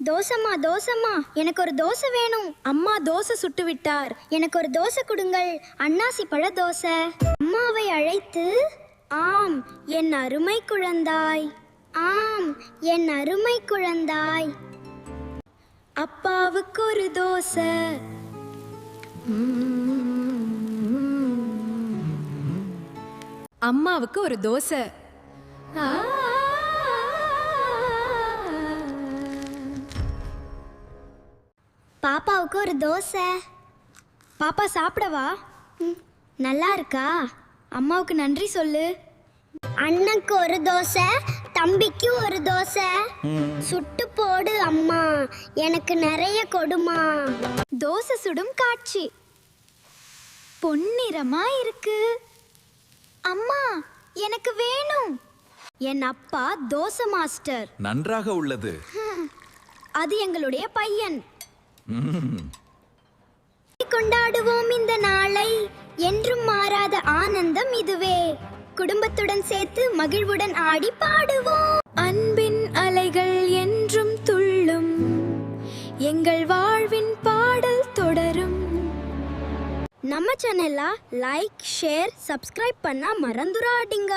தோசைம்மா தோசைம்மா, எனக்கு ஒரு தோசை வேணும். அம்மா தோசை சுட்டு விட்டார். எனக்கு ஒரு தோசை கொடுங்கள். அன்னாசி பழ தோசை. அம்மாவை அழைத்து, ஆம் என் அருமை குழந்தாய், ஆம் என் அருமை குழந்தாய். அப்பாவுக்கு ஒரு தோசை. அம்மாவுக்கு ஒரு தோசை. பாப்பாவுக்கு ஒரு தோசை. பாப்பா சாப்பிடவா? நல்லா இருக்கா? அம்மாவுக்கு நன்றி சொல்லு. அண்ணனுக்கு ஒரு தோசை, தம்பிக்கு ஒரு தோசை. சுட்டு போடு அம்மா, எனக்கு நிறைய கொடுமா. தோசை சுடும் காட்சி. பொன்னிறமா இருக்கு. அம்மா எனக்கு வேணும். என் அப்பா தோசை மாஸ்டர். நன்றாக உள்ளது. அது எங்களுடைய பையன். கொண்டாடுவோம் இந்த நாளை, என்றும் மாறாத ஆனந்தம் இதுவே. குடும்பத்துடன் சேர்த்து மகிழ்வுடன் ஆடி பாடுவோம். அன்பின் அலைகள் என்றும் துள்ளும், எங்கள் வாழ்வின் பாடல் தொடரும். நம்ம சேனல்ல லைக், ஷேர், சப்ஸ்கிரைப் பண்ண மறந்துடாதீங்க.